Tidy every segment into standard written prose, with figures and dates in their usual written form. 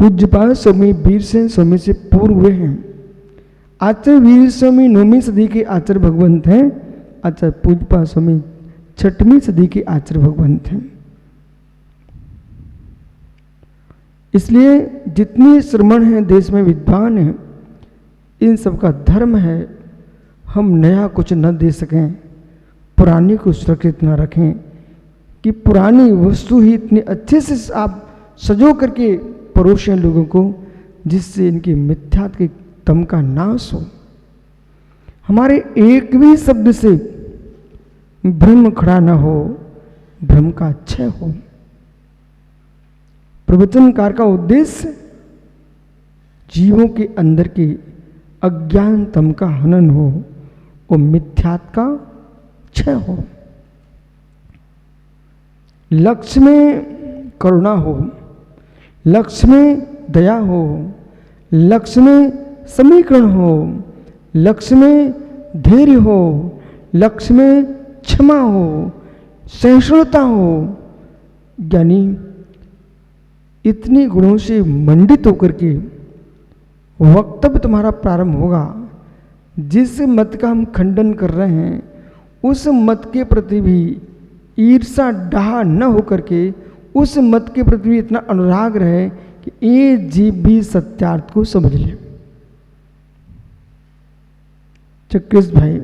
पूज्यपाद स्वामी वीर सेन स्वामी से पूर्व हुए हैं। आचार्य वीर स्वामी 9वीं सदी के आचार्य भगवंत हैं। आचार्य पूज्यपाद स्वामी 6वीं सदी के आचार्य भगवंत हैं। इसलिए जितने श्रमण हैं देश में, विद्वान हैं, इन सबका धर्म है हम नया कुछ न दे सकें, पुरानी को सुरक्षित न रखें कि पुरानी वस्तु ही इतने अच्छे से आप सजो करके परोसें लोगों को, जिससे इनकी मिथ्यात्व के तम का नाश हो। हमारे एक भी शब्द से भ्रम खड़ा न हो, भ्रम का क्षय हो। प्रवचनकार का उद्देश्य जीवों के अंदर के अज्ञान तम का हनन हो और मिथ्यात्व का क्षय हो। लक्ष्य में करुणा हो, लक्ष्य में दया हो, लक्ष्य में समीकरण हो, लक्ष्य में धैर्य हो, लक्ष्य में क्षमा हो, सहिष्णुता हो, यानी इतने गुणों से मंडित होकर के वक्तव्य तुम्हारा प्रारंभ होगा। जिस मत का हम खंडन कर रहे हैं उस मत के प्रति भी ईर्षा डाह न होकर के उस मत के प्रति भी इतना अनुराग रहे कि ये जीव भी सत्यार्थ को समझ ले। चक्रिस भाई,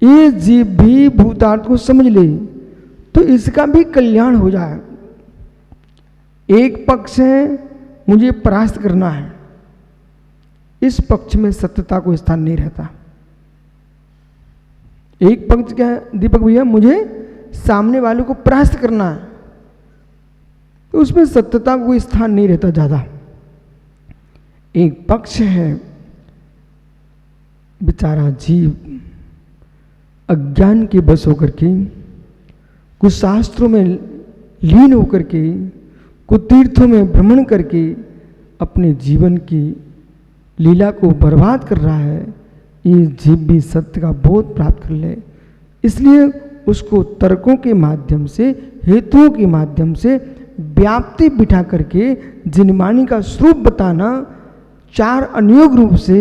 ये जीव भी भूतार्थ को समझ ले तो इसका भी कल्याण हो जाए। एक पक्ष है मुझे परास्त करना है, इस पक्ष में सत्यता को स्थान नहीं रहता। एक पक्ष क्या है दीपक भैया, मुझे सामने वाले को परास्त करना है, तो उसमें सत्यता को स्थान नहीं रहता ज्यादा। एक पक्ष है बेचारा जीव अज्ञान के बस होकर के, कुछ शास्त्रों में लीन होकर के, कुछ तीर्थों में भ्रमण करके अपने जीवन की लीला को बर्बाद कर रहा है। ये जीव भी सत्य का बोध प्राप्त कर ले, इसलिए उसको तर्कों के माध्यम से, हेतुओं के माध्यम से व्याप्ति बिठा करके जिनमानी का स्वरूप बताना 4 अनियोग रूप से,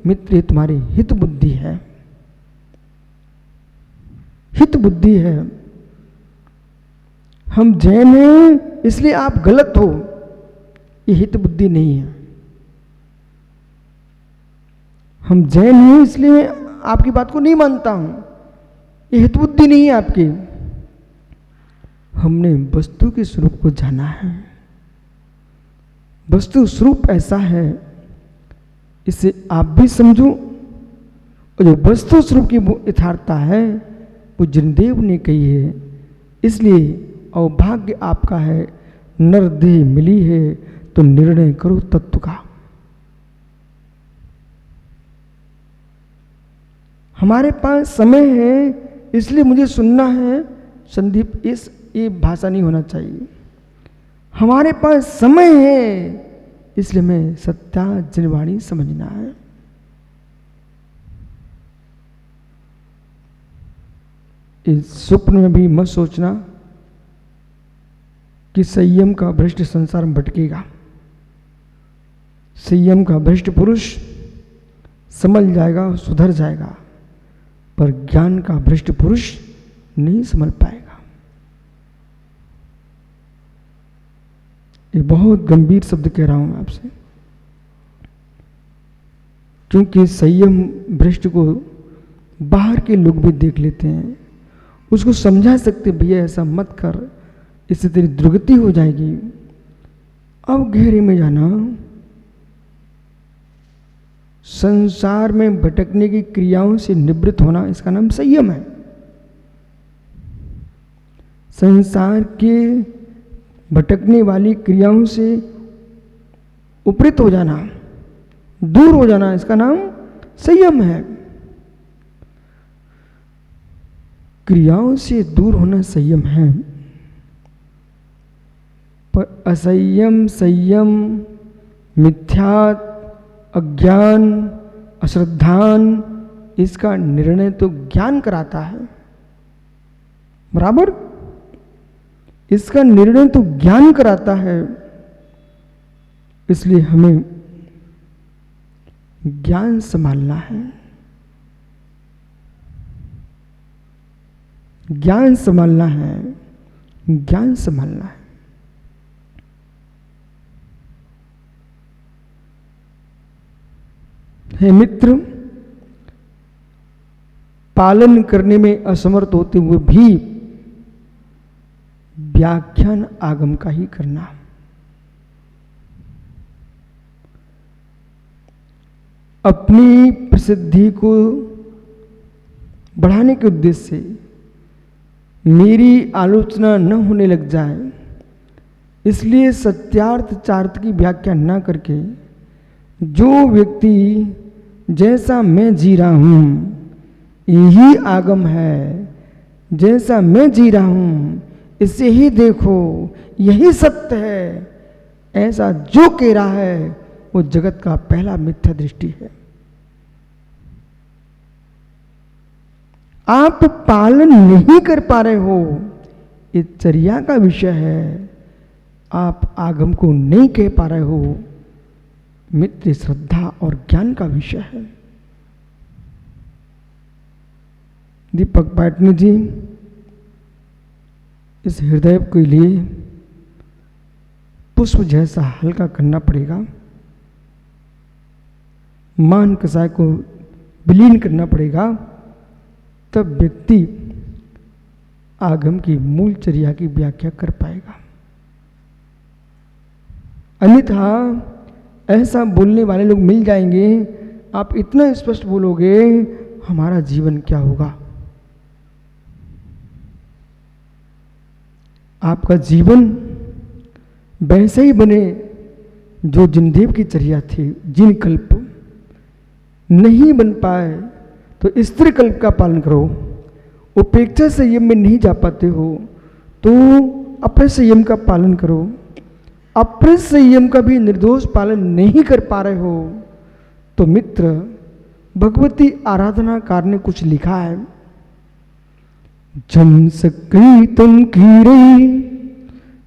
मित्र तुम्हारी हित बुद्धि है, हित बुद्धि है। हम जैन हैं इसलिए आप गलत हो, ये हित बुद्धि नहीं है। हम जैन हैं इसलिए आपकी बात को नहीं मानता हूं, ये हित बुद्धि नहीं है आपकी। हमने वस्तु के स्वरूप को जाना है। वस्तु स्वरूप ऐसा है, इसे आप भी समझो। और जो वस्तु स्वरूप की यथार्थता है वो जिनदेव ने कही है। इसलिए अवभाग्य आपका है, नरदेह मिली है तो निर्णय करो तत्व का। हमारे पास समय है इसलिए मुझे सुनना है, संदीप ये भाषा नहीं होना चाहिए। हमारे पास समय है इसलिए मैं सत्या जनवाणी समझना है। इस स्वप्न में भी मत सोचना कि संयम का भ्रष्ट संसार में भटकेगा। संयम का भ्रष्ट पुरुष संभल जाएगा, सुधर जाएगा, पर ज्ञान का भ्रष्ट पुरुष नहीं संभल पाएगा। ये बहुत गंभीर शब्द कह रहा हूं मैं आपसे, क्योंकि संयम भ्रष्ट को बाहर के लोग भी देख लेते हैं, उसको समझा सकते भैया ऐसा मत कर, इससे तेरी दुर्गति हो जाएगी। अब गहरे में जाना, संसार में भटकने की क्रियाओं से निवृत्त होना, इसका नाम संयम है। संसार के भटकने वाली क्रियाओं से उपरित हो जाना, दूर हो जाना, इसका नाम संयम है। क्रियाओं से दूर होना संयम है, पर असंयम, संयम, मिथ्यात्व, अज्ञान, अश्रद्धान, इसका निर्णय तो ज्ञान कराता है। बराबर, इसका निर्णय तो ज्ञान कराता है। इसलिए हमें ज्ञान संभालना है, ज्ञान संभालना है, ज्ञान संभालना है। हे मित्र, पालन करने में असमर्थ होते हुए भी व्याख्यान आगम का ही करना। अपनी प्रसिद्धि को बढ़ाने के उद्देश्य से मेरी आलोचना न होने लग जाए, इसलिए सत्यार्थ चार्थ की व्याख्या न करके जो व्यक्ति जैसा मैं जी रहा हूं यही आगम है, जैसा मैं जी रहा हूं इसे ही देखो, यही सत्य है, ऐसा जो कह रहा है वो जगत का पहला मिथ्या दृष्टि है। आप पालन नहीं कर पा रहे हो, ये चर्या का विषय है। आप आगम को नहीं कह पा रहे हो, मित्र श्रद्धा और ज्ञान का विषय है। दीपक पाटनी जी, इस हृदय के लिए पुष्प जैसा हल्का करना पड़ेगा, मान कसाय को विलीन करना पड़ेगा, तब व्यक्ति आगम की मूल चर्या की व्याख्या कर पाएगा। अन्यथा ऐसा बोलने वाले लोग मिल जाएंगे, आप इतना स्पष्ट बोलोगे, हमारा जीवन क्या होगा? आपका जीवन वैसे ही बने जो जिनदेव की चर्या थी। जिन कल्प नहीं बन पाए तो स्त्री कल्प का पालन करो। उपेक्षा संयम में नहीं जा पाते हो तो अपने संयम का पालन करो। अपने संयम का भी निर्दोष पालन नहीं कर पा रहे हो तो मित्र, भगवती आराधनाकार ने कुछ लिखा है, जम सकृतम कीरे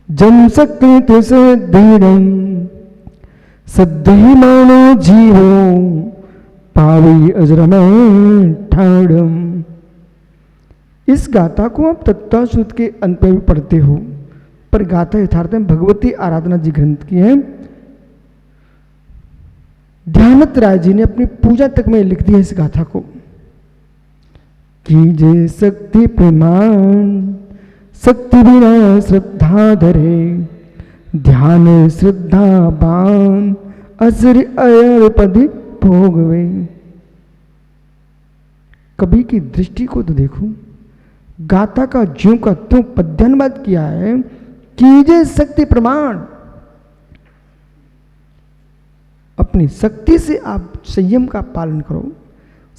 जम सकृत सदृढ़ं सद्धिमानो जीवो पावई अजरमय ठाड़म। इस गाथा को आप तत्वसूत्र के अंत में भी पढ़ते हो, पर गाथा यथार्थ में भगवती आराधना जी ग्रंथ की है। ध्यानत राय जी ने अपनी पूजा तक में लिख दिया इस गाथा को, कीजे शक्ति प्रमाण शक्ति बिना श्रद्धा धरे, ध्यान श्रद्धा बान असर अयर पद भोगवे। कभी की दृष्टि को तो देखो, गाथा का ज्यों का त्यों पद्यानुवाद किया है, कीजे शक्ति प्रमाण। अपनी शक्ति से आप संयम का पालन करो,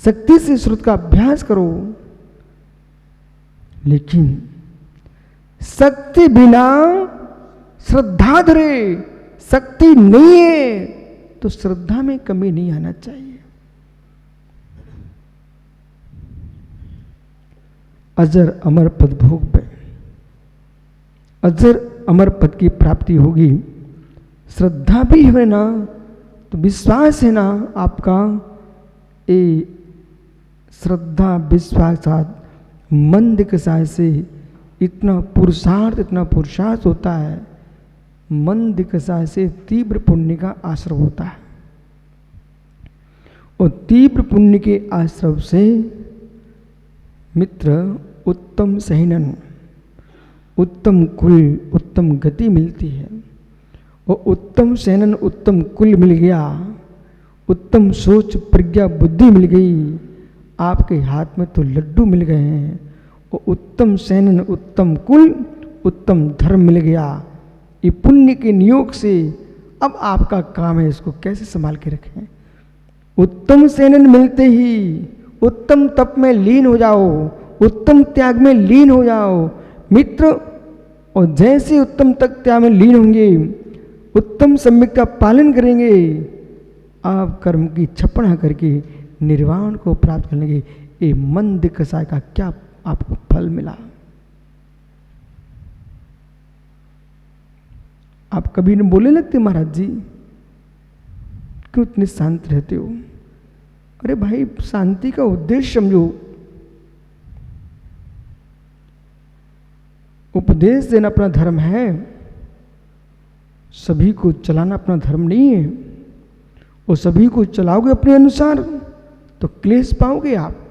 शक्ति से श्रुत का अभ्यास करो, लेकिन शक्ति बिना श्रद्धा धरे। शक्ति नहीं है तो श्रद्धा में कमी नहीं आना चाहिए। अजर अमर पद भोग पे, अजर अमर पद की प्राप्ति होगी। श्रद्धा भी है ना तो विश्वास है ना आपका, ये श्रद्धा विश्वास साथ मंद कसाय से इतना पुरुषार्थ होता है, मंद कसाय से तीव्र पुण्य का आश्रव होता है, और तीव्र पुण्य के आश्रव से मित्र उत्तम सहनन, उत्तम कुल, उत्तम गति मिलती है। और उत्तम सहनन, उत्तम कुल मिल गया, उत्तम सोच प्रज्ञा बुद्धि मिल गई, आपके हाथ में तो लड्डू मिल गए हैं। और उत्तम सहनन, उत्तम कुल, उत्तम धर्म मिल गया। ये पुण्य के नियोग से अब आपका काम है इसको कैसे संभाल के रखें। उत्तम सहनन मिलते ही उत्तम तप में लीन हो जाओ, उत्तम त्याग में लीन हो जाओ मित्र। और जैसे उत्तम तक त्याग में लीन होंगे, उत्तम सम्यक का पालन करेंगे, आप कर्म की छपना करके निर्वाण को प्राप्त कर लेंगे। ये मंद कसाय का क्या आपको फल मिला। आप कभी न बोले लगते महाराज जी, क्यों इतने शांत रहते हो? अरे भाई, शांति का उद्देश्य समझो। उपदेश देना अपना धर्म है, सभी को चलाना अपना धर्म नहीं है। और सभी को चलाओगे अपने अनुसार तो क्लेश पाओगे आप।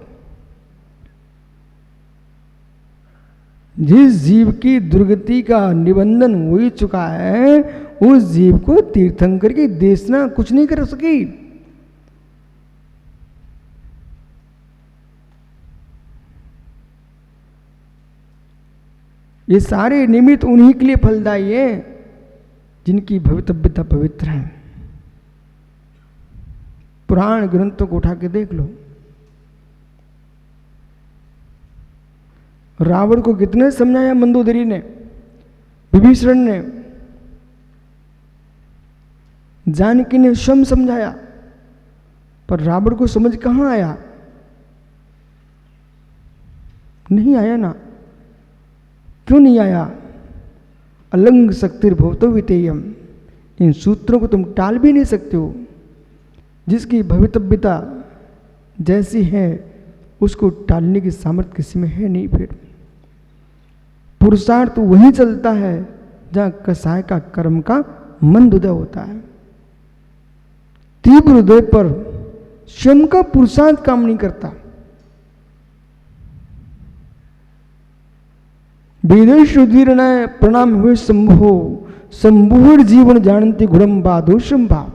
जिस जीव की दुर्गति का निबंधन हो ही चुका है, उस जीव को तीर्थंकर की देशना कुछ नहीं कर सकी। ये सारे निमित्त उन्हीं के लिए फलदायी है जिनकी भवितव्यता पवित्र है। पुराण ग्रंथों को उठा के देख लो, रावण को कितने समझाया मंदोदरी ने, विभीषण ने, जानकी ने स्वयं समझाया, पर रावण को समझ कहां आया? नहीं आया ना। क्यों नहीं आया? अलंग शक्तिर्भवतो वितेयम। इन सूत्रों को तुम टाल भी नहीं सकते हो। जिसकी भवितव्यता जैसी है उसको टालने की सामर्थ्य किसी में है नहीं। फिर पुरुषार्थ वही चलता है जहां कसाय का कर्म का मंद उदय होता है। तीव्र उदय पर स्वयं का पुरुषार्थ काम नहीं करता। वेदेश उदीर्णाय प्रणाम हुए शंभो शंभुर जीवन जानती गुणम बाधोषम भाव।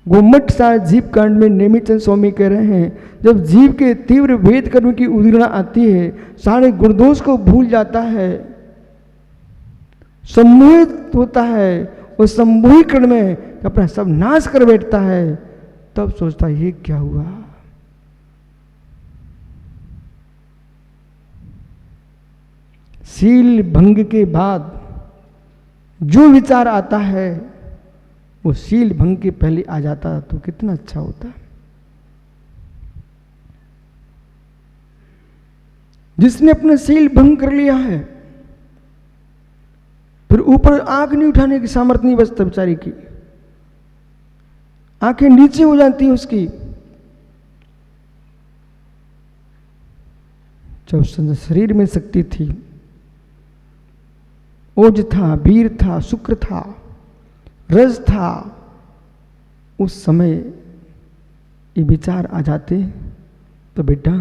गोमठ सार जीव कांड में नेमिचंद स्वामी कह रहे हैं, जब जीव के तीव्र वेद कर्म की उदीर्णा आती है, सारे गुणदोष को भूल जाता है, सम्मोहित होता है, और सम्मोहीकरण में अपना सब नाश कर बैठता है, तब सोचता है ये क्या हुआ। शील भंग के बाद जो विचार आता है वो शील भंग के पहले आ जाता तो कितना अच्छा होता। जिसने अपना शील भंग कर लिया है, फिर ऊपर आंख नहीं उठाने की सामर्थ्य नहीं बचता बेचारी की, आंखें नीचे हो जाती है उसकी। जब शरीर में शक्ति थी, ओज था, वीर था, शुक्र था, रज था, उस समय ये विचार आ जाते तो बेटा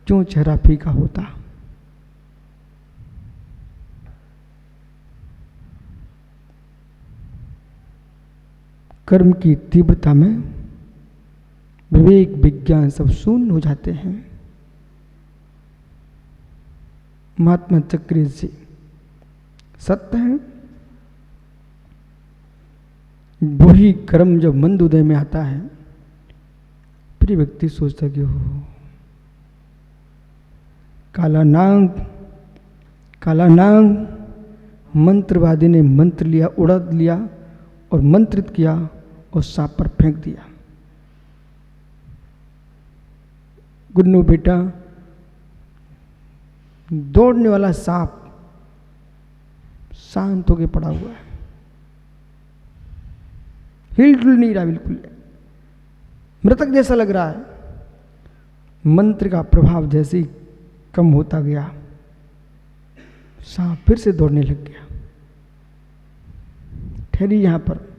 क्यों चेहरा फीका होता। कर्म की तीव्रता में विवेक विज्ञान सब शून्य हो जाते हैं। महात्मा चक्री जी सत्य है। वही कर्म जब मंद उदय में आता है, फिर व्यक्ति सोचता कि हो काला नाग मंत्रवादी ने मंत्र लिया, उड़ा लिया और मंत्रित किया और सांप पर फेंक दिया। गुन्नू बेटा, दौड़ने वाला सांप शांत होके पड़ा हुआ है, हिल-डुल नहीं रहा, बिल्कुल मृतक जैसा लग रहा है। मंत्र का प्रभाव जैसे ही कम होता गया, सांप फिर से दौड़ने लग गया। ठहरी यहां पर।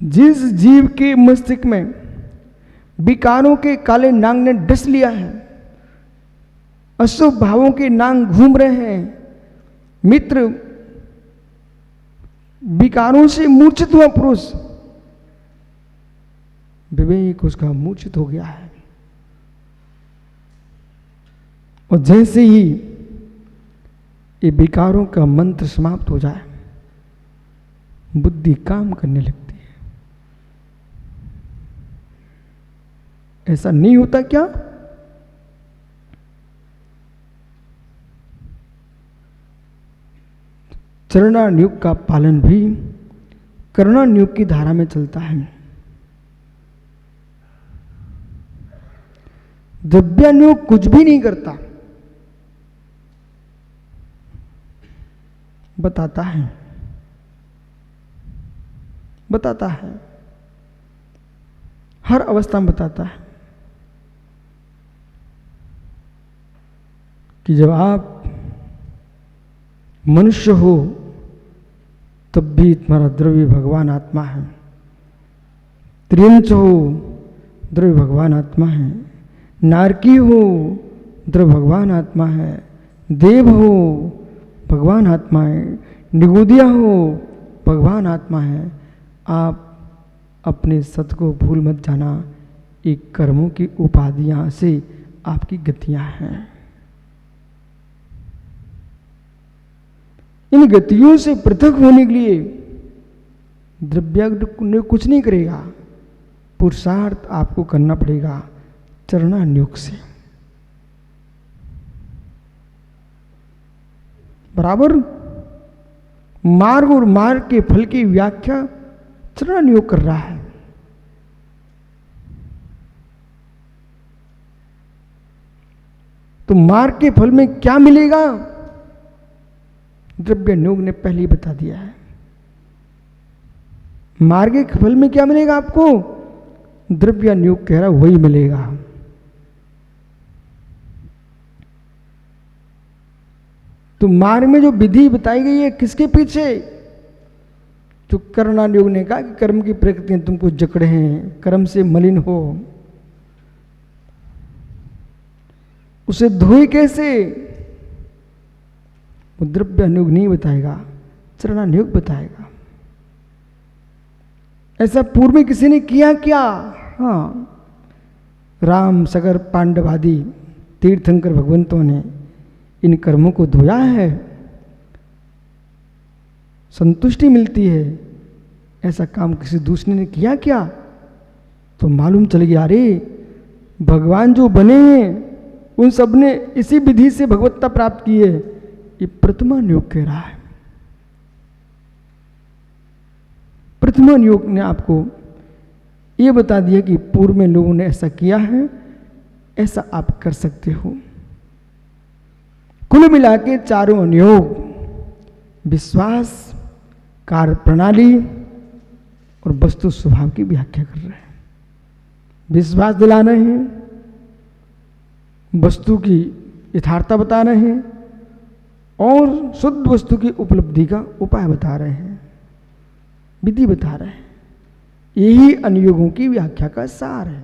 जिस जीव के मस्तिष्क में विकारों के काले नाग ने डस लिया है, अशुभ भावों के नाग घूम रहे हैं, मित्र विकारों से मूर्छित हुआ पुरुष, विवेक उसका मूर्छित हो गया है। और जैसे ही ये विकारों का मंत्र समाप्त हो जाए, बुद्धि काम करने लगती है। ऐसा नहीं होता क्या? चरणानुयोग का पालन भी करणानुयोग की धारा में चलता है। द्रव्यानुयोग कुछ भी नहीं करता, बताता है बताता है, हर अवस्था में बताता है कि जब आप मनुष्य हो तब भी तुम्हारा द्रव्य भगवान आत्मा है, त्रियंच हो द्रव्य भगवान आत्मा है, नारकी हो द्रव्य भगवान आत्मा है, देव हो भगवान आत्मा है, निगुदिया हो भगवान आत्मा है। आप अपने सत को भूल मत जाना, ये कर्मों की उपाधियां से आपकी गतियां हैं। इन गतियों से पृथक होने के लिए द्रव्याग्नि ने कुछ नहीं करेगा, पुरुषार्थ आपको करना पड़ेगा चरणान्योग से। बराबर मार्ग और मार्ग के फल की व्याख्या चरणान्योग कर रहा है। तो मार्ग के फल में क्या मिलेगा, द्रव्यान्योग ने पहले ही बता दिया है। मार्ग के फल में क्या मिलेगा आपको, द्रव्यान्योग कह रहा वही मिलेगा। तो मार्ग में जो विधि बताई गई है किसके पीछे, जो कर्णान्योग ने कहा कि कर्म की प्रकृति तुमको जकड़े हैं, कर्म से मलिन हो, उसे धोए कैसे, वो द्रव्यान्योग नहीं बताएगा, चरणान्योग बताएगा। ऐसा पूर्व में किसी ने किया क्या, हाँ, राम सगर पांडव आदि तीर्थंकर भगवंतों ने इन कर्मों को धोया है, संतुष्टि मिलती है। ऐसा काम किसी दूसरे ने किया क्या, तो मालूम चल गया अरे भगवान जो बने हैं उन सब ने इसी विधि से भगवत्ता प्राप्त की है। ये प्रथमान्योग कह रहा है। प्रथमान्योग ने आपको ये बता दिया कि पूर्व में लोगों ने ऐसा किया है, ऐसा आप कर सकते हो। कुल मिला के चारों अनुयोग विश्वास, कार्य प्रणाली और वस्तु स्वभाव की व्याख्या कर रहे हैं। विश्वास दिला रहे हैं, वस्तु की यथार्थता बता रहे हैं और शुद्ध वस्तु की उपलब्धि का उपाय बता रहे हैं, विधि बता रहे हैं। यही अनुयोगों की व्याख्या का सार है।